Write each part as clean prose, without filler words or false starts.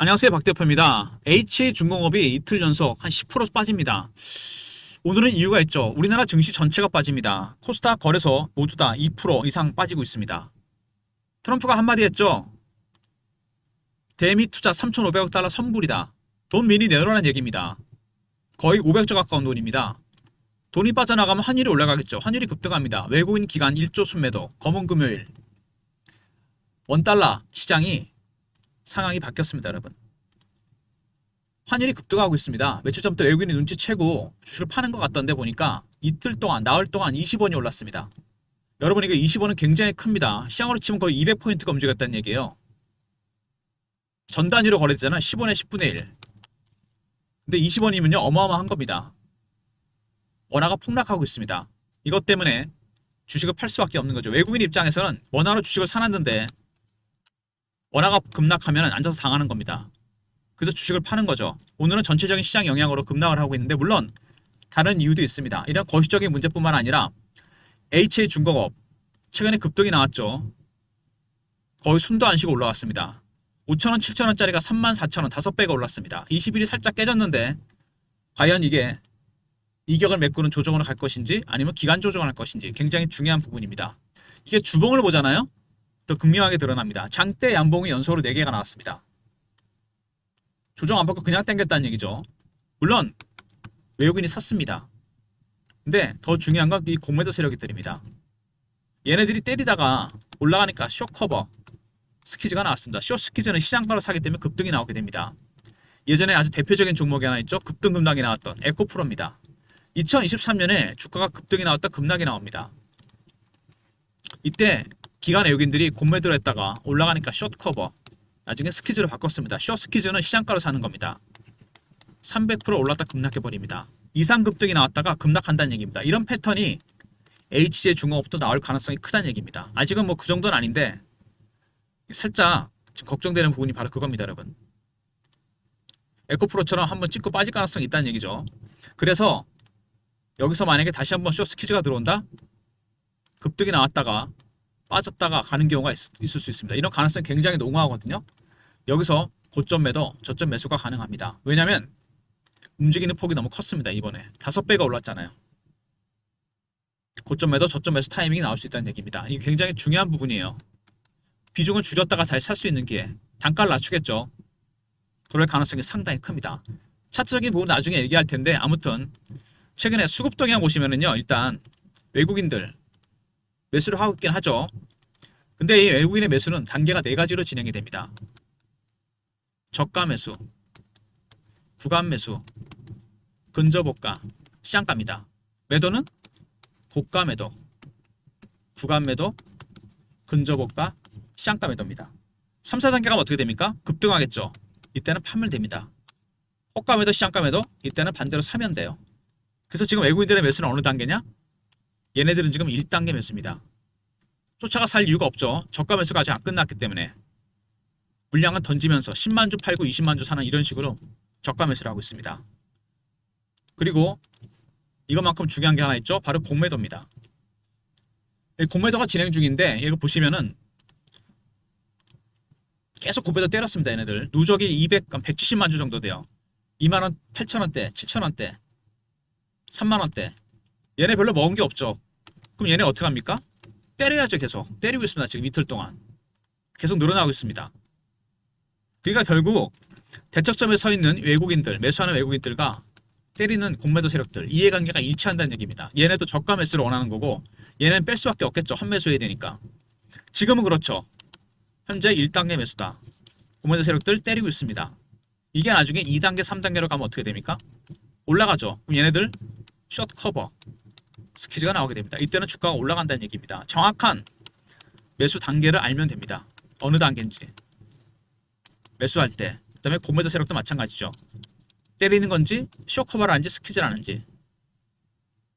안녕하세요, 박 대표입니다. HJ중공업이 이틀 연속 한 10% 빠집니다. 오늘은 이유가 있죠. 우리나라 증시 전체가 빠집니다. 코스닥 거래소 모두 다 2% 이상 빠지고 있습니다. 트럼프가 한마디 했죠. 대미 투자 3,500억 달러 선불이다. 돈 미리 내놓으라는 얘기입니다. 거의 500조 가까운 돈입니다. 돈이 빠져나가면 환율이 올라가겠죠. 환율이 급등합니다. 외국인 기관 1조 순매도, 검은 금요일. 원달러 시장이 상황이 바뀌었습니다, 여러분. 환율이 급등하고 있습니다. 며칠 전부터 외국인이 눈치채고 주식을 파는 것 같던데 보니까 이틀 동안, 나흘 동안 20원이 올랐습니다. 여러분, 이거 20원은 굉장히 큽니다. 시장으로 치면 거의 200포인트가 움직였다는 얘기예요. 전 단위로 거래되잖아. 10원에 10분의 1. 근데 20원이면요, 어마어마한 겁니다. 원화가 폭락하고 있습니다. 이것 때문에 주식을 팔 수밖에 없는 거죠. 외국인 입장에서는 원화로 주식을 사놨는데 원화가 급락하면 앉아서 당하는 겁니다. 그래서 주식을 파는 거죠. 오늘은 전체적인 시장 영향으로 급락을 하고 있는데 물론 다른 이유도 있습니다. 이런 거시적인 문제뿐만 아니라 HJ중공업 최근에 급등이 나왔죠. 거의 숨도 안 쉬고 올라왔습니다. 5,000원, 7,000원짜리가 34,000원 5배가 올랐습니다. 20일이 살짝 깨졌는데 과연 이게 이격을 메꾸는 조정으로 갈 것인지 아니면 기간 조정을 할 것인지 굉장히 중요한 부분입니다. 이게 주봉을 보잖아요. 더 극명하게 드러납니다. 장대 양봉이 연속으로 4개가 나왔습니다. 조정 안 받고 그냥 당겼다는 얘기죠. 물론 외국인이 샀습니다. 근데 더 중요한 건 이 공매도 세력들입니다. 얘네들이 때리다가 올라가니까 숏커버 스퀴즈가 나왔습니다. 숏 스퀴즈는 시장가로 사기 때문에 급등이 나오게 됩니다. 예전에 아주 대표적인 종목이 하나 있죠. 급등 급락이 나왔던 에코프로입니다. 2023년에 주가가 급등이 나왔다 급락이 나옵니다. 이때 기관 외국인들이 공매도를 했다가 올라가니까 숏커버, 나중에 스퀴즈로 바꿨습니다. 숏 스퀴즈는 시장가로 사는 겁니다. 300% 올랐다 급락해버립니다. 이상 급등이 나왔다가 급락한다는 얘기입니다. 이런 패턴이 HJ중공업도 나올 가능성이 크다는 얘기입니다. 아직은 뭐 그 정도는 아닌데 살짝 지금 걱정되는 부분이 바로 그겁니다, 여러분. 에코프로처럼 한번 찍고 빠질 가능성이 있다는 얘기죠. 그래서 여기서 만약에 다시 한번 숏 스퀴즈가 들어온다? 급등이 나왔다가 빠졌다가 가는 경우가 있을 수 있습니다. 이런 가능성이 굉장히 농후하거든요. 여기서 고점 매도, 저점 매수가 가능합니다. 왜냐하면 움직이는 폭이 너무 컸습니다. 이번에 5배가 올랐잖아요. 고점 매도, 저점 매수 타이밍이 나올 수 있다는 얘기입니다. 이게 굉장히 중요한 부분이에요. 비중을 줄였다가 다시 살 수 있는 기회, 단가를 낮추겠죠. 그럴 가능성이 상당히 큽니다. 차트적인 부분 나중에 얘기할 텐데 아무튼 최근에 수급 동향 보시면은요, 일단 외국인들 매수를 하고 있긴 하죠. 근데 이 외국인의 매수는 단계가 4가지로 진행이 됩니다. 저가 매수, 구간 매수, 근저고가, 시장가입니다. 매도는 고가 매도, 구간 매도, 근저고가, 시장가 매도입니다. 3, 4단계가 어떻게 됩니까? 급등하겠죠. 이때는 파면 됩니다. 호가 매도, 시장가 매도, 이때는 반대로 사면 돼요. 그래서 지금 외국인들의 매수는 어느 단계냐? 얘네들은 지금 1단계 매수입니다. 쫓아가 살 이유가 없죠. 저가 매수가 아직 안 끝났기 때문에 물량은 던지면서 10만 주 팔고 20만 주 사는 이런 식으로 저가 매수를 하고 있습니다. 그리고 이것만큼 중요한 게 하나 있죠. 바로 공매도입니다. 공매도가 진행 중인데 이거 보시면은 계속 공매도 때렸습니다. 얘네들 누적이 170만 주 정도 돼요. 2만원, 8천원대, 7천원대, 3만원대. 얘네 별로 먹은 게 없죠. 그럼 얘네 어떻게 합니까? 때려야죠. 계속 때리고 있습니다. 지금 이틀 동안 계속 늘어나고 있습니다. 그러니까 결국 대척점에 서 있는 외국인들, 매수하는 외국인들과 때리는 공매도 세력들, 이해관계가 일치한다는 얘기입니다. 얘네도 저가 매수를 원하는 거고 얘네는 뺄 수밖에 없겠죠. 환매수해야 되니까. 지금은 그렇죠. 현재 1단계 매수다. 공매도 세력들 때리고 있습니다. 이게 나중에 2단계, 3단계로 가면 어떻게 됩니까? 올라가죠. 그럼 얘네들 숏 커버 스퀴즈가 나오게 됩니다. 이때는 주가가 올라간다는 얘기입니다. 정확한 매수 단계를 알면 됩니다. 어느 단계인지. 매수할 때. 그 다음에 공매도 세력도 마찬가지죠. 때리는 건지 숏 커버를 하는지 스퀴즈를 하는지.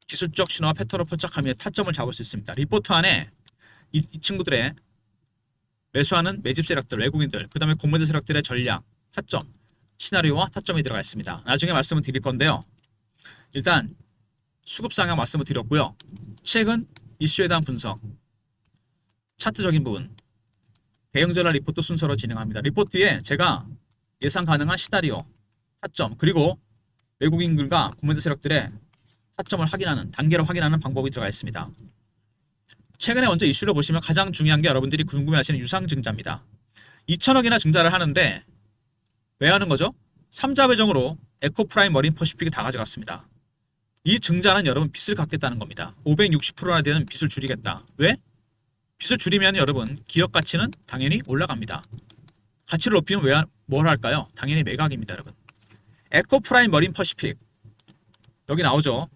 기술적 신호와 패턴을 포착하며 타점을 잡을 수 있습니다. 리포트 안에 이 친구들의 매수하는 매집 세력들, 외국인들, 그 다음에 공매도 세력들의 전략, 타점, 시나리오와 타점이 들어가 있습니다. 나중에 말씀을 드릴 건데요. 일단 수급 상향 말씀을 드렸고요. 최근 이슈에 대한 분석, 차트적인 부분, 대형전략 리포트 순서로 진행합니다. 리포트에 제가 예상 가능한 시나리오, 타점, 그리고 외국인들과 코멘트 세력들의 타점을 확인하는, 단계로 확인하는 방법이 들어가 있습니다. 최근에 먼저 이슈를 보시면 가장 중요한 게 여러분들이 궁금해하시는 유상증자입니다. 2천억이나 증자를 하는데 왜 하는 거죠? 3자 배정으로 에코프라임 머린 퍼시픽이 다 가져갔습니다. 이 증자는 여러분 빚을 갚겠다는 겁니다. 560%나 되는 빚을 줄이겠다. 왜? 빚을 줄이면 여러분 기업 가치는 당연히 올라갑니다. 가치를 높이면 뭘 할까요? 당연히 매각입니다, 여러분. 에코프라임 머린 퍼시픽 여기 나오죠.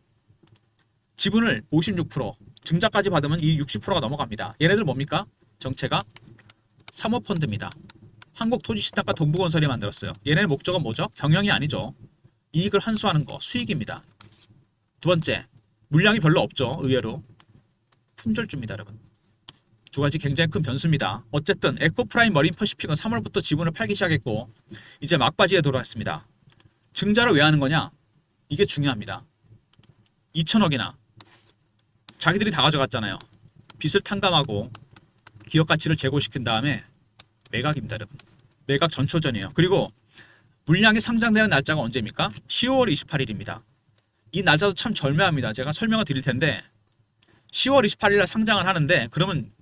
지분을 56%, 증자까지 받으면 이 60%가 넘어갑니다. 얘네들 뭡니까? 정체가 사모펀드입니다. 한국토지신탁과 동부건설이 만들었어요. 얘네의 목적은 뭐죠? 경영이 아니죠. 이익을 환수하는 거, 수익입니다. 두 번째, 물량이 별로 없죠. 의외로. 품절주입니다, 여러분. 두 가지 굉장히 큰 변수입니다. 어쨌든 에코프라임 머린 퍼시픽은 3월부터 지분을 팔기 시작했고 이제 막바지에 돌아왔습니다. 증자를 왜 하는 거냐? 이게 중요합니다. 2천억이나 자기들이 다 가져갔잖아요. 빚을 탕감하고 기업 가치를 제고시킨 다음에 매각입니다, 여러분. 매각 전초전이에요. 그리고 물량이 상장되는 날짜가 언제입니까? 10월 28일입니다. 이 날짜도 참 절묘합니다. 제가 설명을 드릴 텐데 10월 28일 날 상장을 하는데 그러면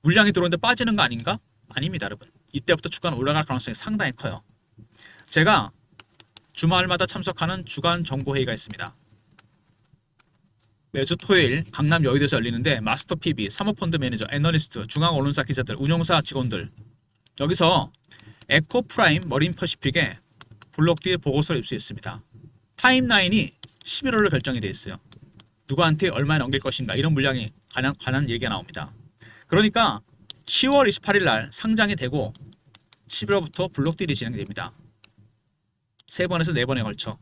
물량이 들어오는데 빠지는 거 아닌가? 아닙니다, 여러분. 이때부터 주가는 올라갈 가능성이 상당히 커요. 제가 주말마다 참석하는 주간 정보회의가 있습니다. 매주 토요일 강남 여의도에서 열리는데 마스터 PB, 사모펀드 매니저, 애널리스트, 중앙 언론사 기자들, 운용사 직원들 여기서 에코프라임 머린 퍼시픽에 블록딜 보고서를 입수했습니다. 타임라인이 11월로 결정이 되어 있어요. 누구한테 얼마에 넘길 것인가 이런 물량이 관한 얘기가 나옵니다. 그러니까 10월 28일 날 상장이 되고 11월부터 블록딜이 진행됩니다. 3번에서 4번에 걸쳐.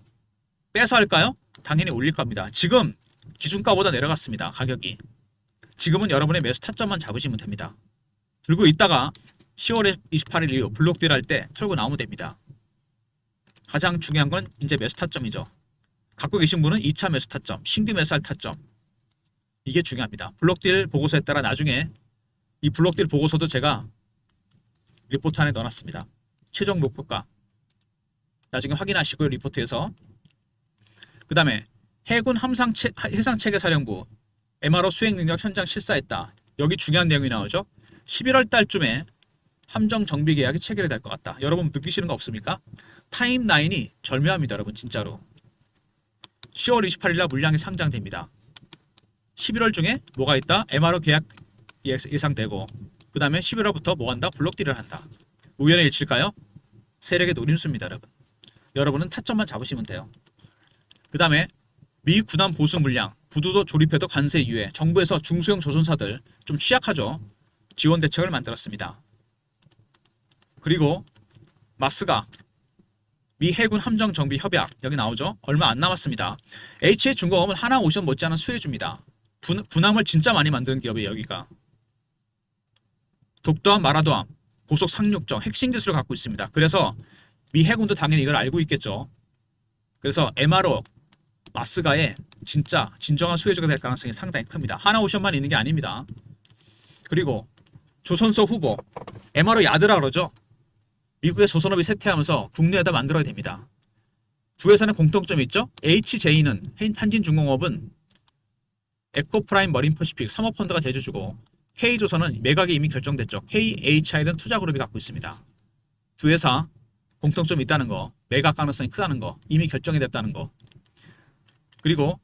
빼서 할까요? 당연히 올릴 겁니다. 지금 기준가보다 내려갔습니다. 가격이. 지금은 여러분의 매수 타점만 잡으시면 됩니다. 들고 있다가 10월 28일 이후 블록딜 할 때 털고 나오면 됩니다. 가장 중요한 건 이제 매수 타점이죠. 갖고 계신 분은 2차 매수 타점, 신규 매수할 타점. 이게 중요합니다. 블록딜 보고서에 따라 나중에 이 블록딜 보고서도 제가 리포트 안에 넣어놨습니다. 최종 목표가 나중에 확인하시고요. 리포트에서. 그 다음에 해군 해상체계사령부 MRO 수행 능력 현장 실사했다. 여기 중요한 내용이 나오죠. 11월 달쯤에 함정 정비 계약이 체결이 될 것 같다. 여러분 느끼시는 거 없습니까? 타임라인이 절묘합니다. 여러분 진짜로. 10월 28일 날 물량이 상장됩니다. 11월 중에 뭐가 있다? MRO 계약 예상되고 그 다음에 11월부터 뭐 한다? 블록딜을 한다. 우연의 일치일까요? 세력의 노림수입니다. 여러분. 여러분은 타점만 잡으시면 돼요. 그 다음에 미 군함 보수 물량, 부두도 조립해도 관세 유예, 정부에서 중소형 조선사들 좀 취약하죠. 지원 대책을 만들었습니다. 그리고 마스가 미 해군 함정 정비 협약 여기 나오죠. 얼마 안 남았습니다. HA중공업은 하나오션 못지않은 수혜주입니다. 군함을 진짜 많이 만드는 기업이에요. 여기가. 독도함, 마라도함, 고속 상륙정 핵심 기술을 갖고 있습니다. 그래서 미 해군도 당연히 이걸 알고 있겠죠. 그래서 MRO 마스가의 진짜 진정한 수혜주가 될 가능성이 상당히 큽니다. 하나오션만 있는 게 아닙니다. 그리고 조선소 후보 MRO 야드라 그러죠. 미국의 조선업이 쇠퇴하면서 국내에다 만들어야 됩니다. 두 회사는 공통점이 있죠. HJ는 한진중공업은 에코프라임 머린 퍼시픽 사모펀드가 대주주고 K조선은 매각이 이미 결정됐죠. KHI는 투자그룹이 갖고 있습니다. 두 회사 공통점이 있다는 거, 매각 가능성이 크다는 거, 이미 결정이 됐다는 거. 그리고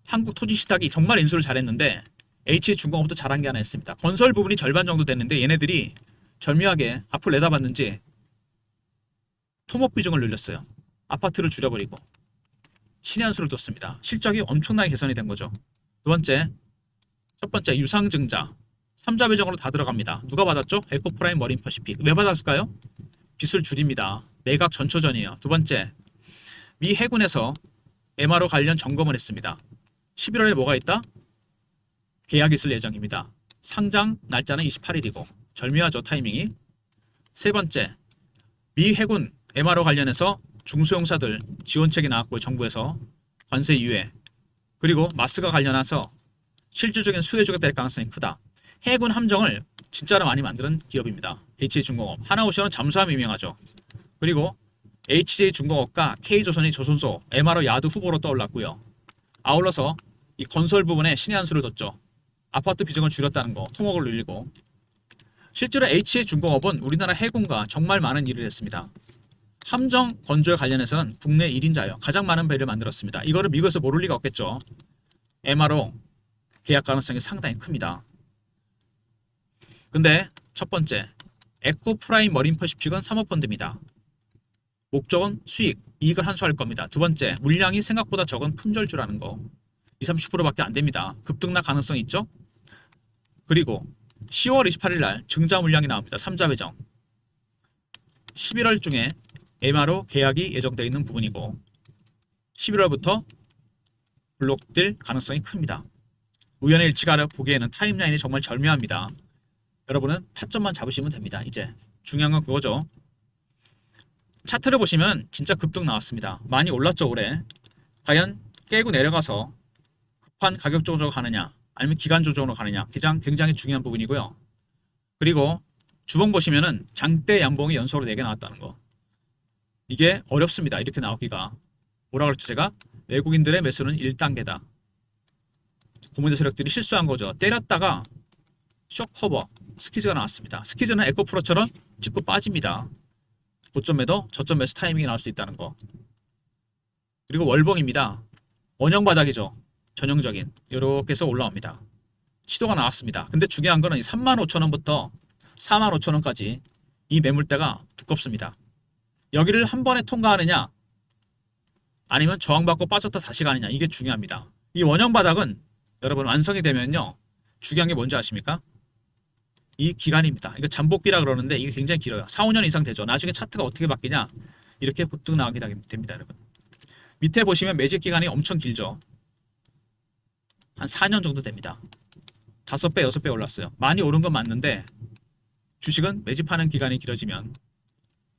한국토지신탁이 정말 인수를 잘했는데 HJ중공업도 잘한 게 하나 있습니다. 건설 부분이 절반 정도 됐는데 얘네들이 절묘하게 앞을 내다봤는지 토목 비중을 늘렸어요. 아파트를 줄여버리고 신의 한 수를 뒀습니다. 실적이 엄청나게 개선이 된 거죠. 첫 번째 유상증자 3자 배정으로 다 들어갑니다. 누가 받았죠? 에코프라임 머린 퍼시픽. 왜 받았을까요? 빚을 줄입니다. 매각 전초전이에요. 두 번째 미 해군에서 MRO 관련 점검을 했습니다. 11월에 뭐가 있다? 계약이 있을 예정입니다. 상장 날짜는 28일이고 절묘하죠. 타이밍이. 세 번째 미 해군 MRO 관련해서 중소형사들 지원책이 나왔고 정부에서 관세 유예 그리고 마스가 관련해서 실질적인 수혜주가 될 가능성이 크다. 해군 함정을 진짜로 많이 만드는 기업입니다. HJ중공업. 하나오션은 잠수함이 유명하죠. 그리고 HJ중공업과 K조선이 조선소, MRO 야드 후보로 떠올랐고요. 아울러서 이 건설 부분에 신의 한 수를 뒀죠. 아파트 비중을 줄였다는 거, 토목을 늘리고. 실제로 HJ중공업은 우리나라 해군과 정말 많은 일을 했습니다. 함정 건조에 관련해서는 국내 1인자예요. 가장 많은 배를 만들었습니다. 이거를 미국에서 모를 리가 없겠죠. MRO 계약 가능성이 상당히 큽니다. 근데 첫 번째, 에코프라임 머린퍼시픽은 사모펀드입니다. 목적은 수익, 이익을 환수할 겁니다. 두 번째, 물량이 생각보다 적은 품절주라는 거. 20, 30%밖에 안 됩니다. 급등락 가능성이 있죠? 그리고 10월 28일 날 증자 물량이 나옵니다. 3자 배정. 11월 중에 MRO 계약이 예정되어 있는 부분이고 11월부터 블록될 가능성이 큽니다. 우연의 일치가 보기에는 타임라인이 정말 절묘합니다. 여러분은 타점만 잡으시면 됩니다. 이제 중요한 건 그거죠. 차트를 보시면 진짜 급등 나왔습니다. 많이 올랐죠 올해. 과연 깨고 내려가서 급한 가격 조정으로 가느냐 아니면 기간 조정으로 가느냐 굉장히 중요한 부분이고요. 그리고 주봉 보시면은 장대 양봉이 연속으로 4개 나왔다는 거. 이게 어렵습니다. 이렇게 나오기가. 뭐라 그랬죠 제가? 외국인들의 매수는 1단계다. 고무대 세력들이 실수한 거죠. 때렸다가 쇼커버 스키즈가 나왔습니다. 스키즈는 에코프로처럼 짚고 빠집니다. 고점 매도, 저점 매수 타이밍이 나올 수 있다는 거. 그리고 월봉입니다. 원형 바닥이죠. 전형적인. 이렇게 해서 올라옵니다. 시도가 나왔습니다. 근데 중요한 거는 35,000원부터 45,000원까지 이 매물대가 두껍습니다. 여기를 한 번에 통과하느냐 아니면 저항받고 빠졌다 다시 가느냐 이게 중요합니다. 이 원형 바닥은 여러분 완성이 되면요. 중요한 게 뭔지 아십니까? 이 기간입니다. 이거 잠복기라 그러는데 이게 굉장히 길어요. 4, 5년 이상 되죠. 나중에 차트가 어떻게 바뀌냐 이렇게 급등 나오게 됩니다. 여러분. 밑에 보시면 매직 기간이 엄청 길죠. 한 4년 정도 됩니다. 5배, 6배 올랐어요. 많이 오른 건 맞는데 주식은 매집하는 기간이 길어지면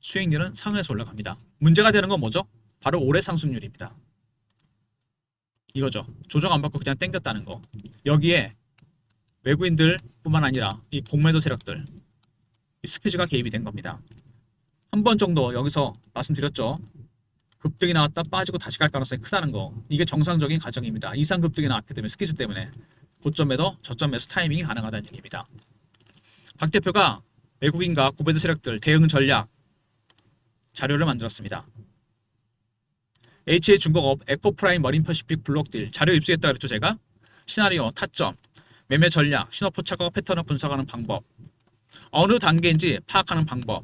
수익률은 상회에서 올라갑니다. 문제가 되는 건 뭐죠? 바로 올해 상승률입니다. 이거죠. 조정 안 받고 그냥 땡겼다는 거. 여기에 외국인들 뿐만 아니라 이 공매도 세력들 이 스퀴즈가 개입이 된 겁니다. 한 번 정도 여기서 말씀드렸죠. 급등이 나왔다 빠지고 다시 갈 가능성이 크다는 거. 이게 정상적인 과정입니다. 이상 급등이 나왔기 때문에 스퀴즈 때문에 고점 매도 저점 매수 타이밍이 가능하다는 얘기입니다. 박 대표가 외국인과 고매도 세력들 대응 전략 자료를 만들었습니다. HJ중공업, 에코프라임 머린퍼시픽 블록딜 자료 입수했다 그랬죠 제가? 시나리오, 타점, 매매 전략, 신호 포착과 패턴을 분석하는 방법, 어느 단계인지 파악하는 방법,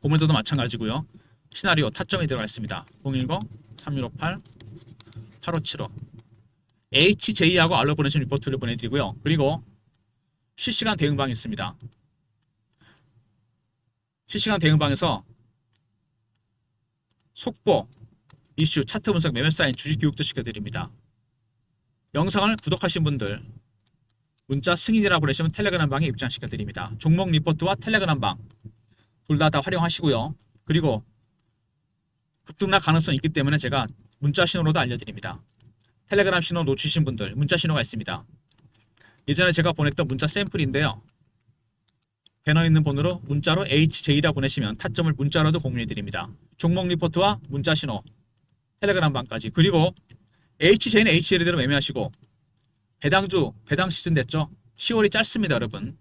고매도도 마찬가지고요. 시나리오, 타점이 들어가 있습니다. 010-3158-8575 HJ하고 알로 보내신 리포트를 보내드리고요. 그리고 실시간 대응방이 있습니다. 실시간 대응방에서 속보, 이슈, 차트 분석, 매매 사인, 주식 교육도 시켜드립니다. 영상을 구독하신 분들 문자 승인이라 보내시면 텔레그램 방에 입장시켜드립니다. 종목 리포트와 텔레그램 방 둘 다 활용하시고요. 그리고 급등락 가능성이 있기 때문에 제가 문자 신호로도 알려드립니다. 텔레그램 신호 놓치신 분들 문자 신호가 있습니다. 예전에 제가 보냈던 문자 샘플인데요. 배너 있는 번호로 문자로 HJ라 보내시면 타점을 문자로도 공유해드립니다. 종목 리포트와 문자 신호 텔레그램 방까지. 그리고 HJ는 HJ대로 매매하시고 배당주 배당 시즌 됐죠. 10월이 짧습니다 여러분.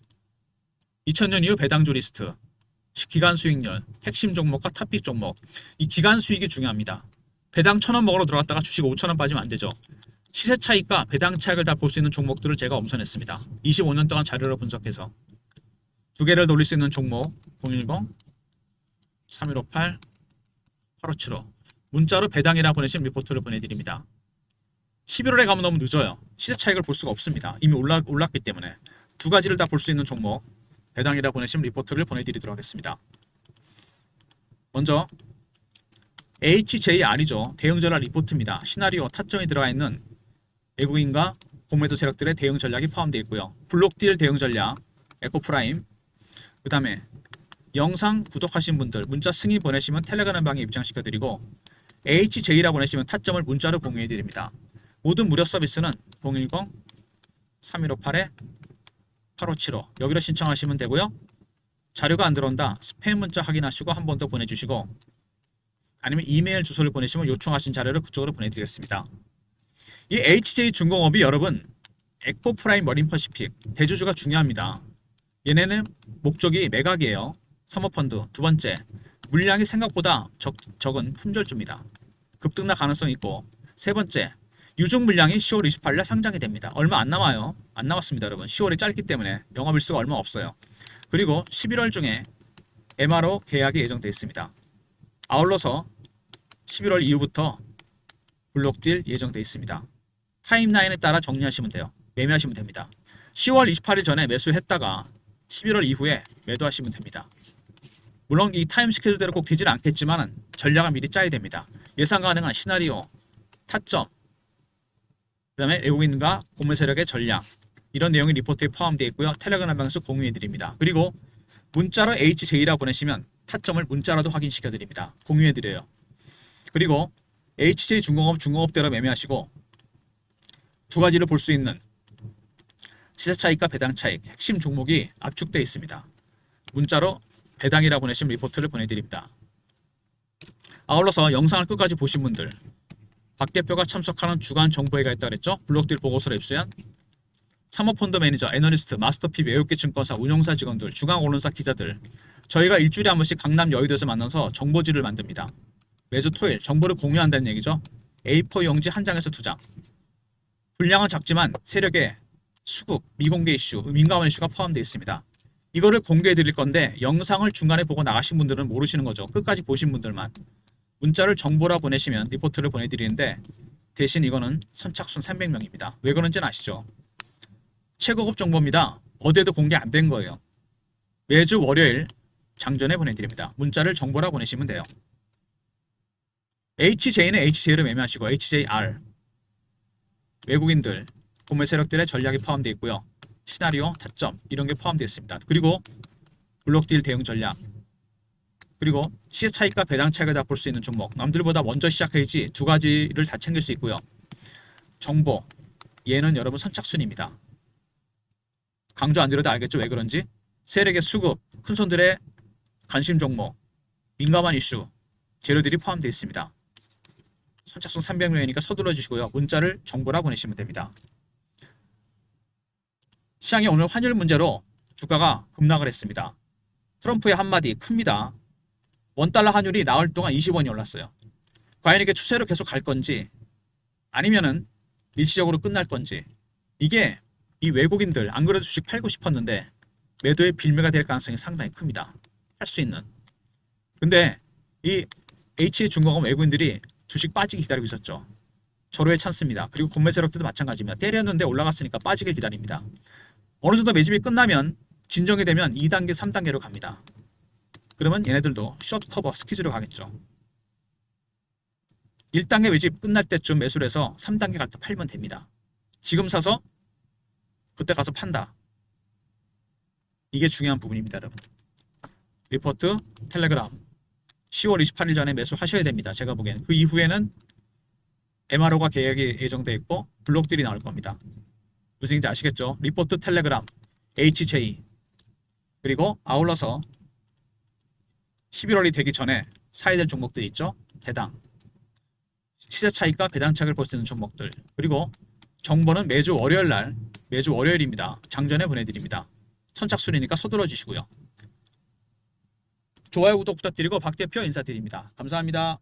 2000년 이후 배당주 리스트 기간 수익률 핵심 종목과 탑픽 종목 이 기간 수익이 중요합니다. 배당 1,000원 먹으러 들어갔다가 주식 5,000원 빠지면 안 되죠. 시세 차익과 배당 차익을 다 볼 수 있는 종목들을 제가 엄선했습니다. 25년 동안 자료를 분석해서 두 개를 돌릴 수 있는 종목 010-3158-8575 문자로 배당이라 보내신 리포트를 보내드립니다. 11월에 가면 너무 늦어요. 시세 차익을 볼 수가 없습니다. 이미 올랐기 때문에 두 가지를 다 볼 수 있는 종목 배당이라 보내신 리포트를 보내드리도록 하겠습니다. 먼저 HJR이죠. 대응 전략 리포트입니다. 시나리오 타점이 들어가 있는 외국인과 공매도 세력들의 대응 전략이 포함되어 있고요. 블록딜 대응 전략, 에코프라임, 그 다음에 영상 구독하신 분들 문자 승인 보내시면 텔레그램 방에 입장시켜드리고 HJ라 보내시면 타점을 문자로 공유해드립니다. 모든 무료 서비스는 010-3158-8575 여기로 신청하시면 되고요. 자료가 안 들어온다 스팸 문자 확인하시고 한 번 더 보내주시고 아니면 이메일 주소를 보내시면 요청하신 자료를 그쪽으로 보내드리겠습니다. 이 HJ중공업이 여러분 에코프라임 머린퍼시픽 대주주가 중요합니다. 얘네는 목적이 매각이에요. 사모펀드. 두 번째, 물량이 생각보다 적은 품절주입니다. 급등락 가능성이 있고, 세 번째, 유증 물량이 10월 28일에 상장이 됩니다. 얼마 안 남아요. 안 남았습니다, 여러분. 10월이 짧기 때문에 영업일수가 얼마 없어요. 그리고 11월 중에 MRO 계약이 예정되어 있습니다. 아울러서 11월 이후부터 블록딜 예정되어 있습니다. 타임라인에 따라 정리하시면 돼요. 매매하시면 됩니다. 10월 28일 전에 매수했다가 11월 이후에 매도하시면 됩니다. 물론 이 타임 스케줄대로 꼭 되지는 않겠지만 전략을 미리 짜야 됩니다. 예상 가능한 시나리오, 타점, 그 다음에 외국인과 공매 세력의 전략, 이런 내용이 리포트에 포함되어 있고요. 텔레그램 방에서 공유해 드립니다. 그리고 문자로 HJ라 보내시면 타점을 문자라도 확인시켜 드립니다. 공유해 드려요. 그리고 HJ중공업 중공업대로 매매하시고, 두 가지를 볼 수 있는 시세차익과 배당차익, 핵심 종목이 압축되어 있습니다. 문자로 배당이라 보내시면 리포트를 보내드립니다. 아울러서 영상을 끝까지 보신 분들, 박 대표가 참석하는 주간 정보회가 있다고 그랬죠? 블록딜 보고서를 입수한 사모펀드 매니저, 애널리스트, 마스터피 외국계 증권사, 운용사 직원들, 중앙 언론사 기자들, 저희가 일주일에 한 번씩 강남 여의도에서 만나서 정보지를 만듭니다. 매주 토요일 정보를 공유한다는 얘기죠. A4 용지 한 장에서 2장. 분량은 작지만 세력의 수급, 미공개 이슈, 민감한 이슈가 포함되어 있습니다. 이거를 공개해 드릴 건데 영상을 중간에 보고 나가신 분들은 모르시는 거죠. 끝까지 보신 분들만. 문자를 정보라 보내시면 리포트를 보내드리는데, 대신 이거는 선착순 300명입니다. 왜 그런지는 아시죠? 최고급 정보입니다. 어디에도 공개 안 된 거예요. 매주 월요일 장전에 보내드립니다. 문자를 정보라 보내시면 돼요. HJ는 HJ로 매매하시고, HJR 외국인들, 공매 세력들의 전략이 포함되어 있고요. 시나리오, 타점 이런 게 포함되어 있습니다. 그리고 블록딜 대응 전략, 그리고 시세 차익과 배당 차익을 다 볼 수 있는 종목, 남들보다 먼저 시작해야지 두 가지를 다 챙길 수 있고요. 정보, 얘는 여러분 선착순입니다. 강조 안 드려도 알겠죠? 왜 그런지. 세력의 수급, 큰손들의 관심 종목, 민감한 이슈, 재료들이 포함되어 있습니다. 선착순 300명이니까 서둘러 주시고요. 문자를 정보라 보내시면 됩니다. 시장이 오늘 환율 문제로 주가가 급락을 했습니다. 트럼프의 한마디 큽니다. 원달러 환율이 나흘 동안 20원이 올랐어요. 과연 이게 추세로 계속 갈 건지, 아니면은 일시적으로 끝날 건지. 이게 이 외국인들, 안 그래도 주식 팔고 싶었는데 매도의 빌미가 될 가능성이 상당히 큽니다. 할 수 있는. 근데 이 HJ중공업 외국인들이 주식 빠지기 기다리고 있었죠. 절호의 찬스입니다. 그리고 공매 세력들도 마찬가지입니다. 때렸는데 올라갔으니까 빠지길 기다립니다. 어느 정도 매집이 끝나면, 진정이 되면 2단계, 3단계로 갑니다. 그러면 얘네들도 숏 커버 스퀴즈로 가겠죠. 1단계 매집 끝날 때쯤 매수를 해서 3단계 갈 때 팔면 됩니다. 지금 사서 그때 가서 판다. 이게 중요한 부분입니다, 여러분. 리포트, 텔레그램 10월 28일 전에 매수하셔야 됩니다. 제가 보기에는. 그 이후에는 MRO가 계약이 예정되어 있고 블록들이 나올 겁니다. 무슨 얘기인지 아시겠죠? 리포트, 텔레그램, HJ, 그리고 아울러서 11월이 되기 전에 사야 될 종목들이 있죠. 배당, 시세 차익과 배당 차익을 볼 수 있는 종목들, 그리고 정보는 매주 월요일입니다. 장전에 보내드립니다. 선착순이니까 서둘러 주시고요. 좋아요, 구독 부탁드리고 박 대표 인사드립니다. 감사합니다.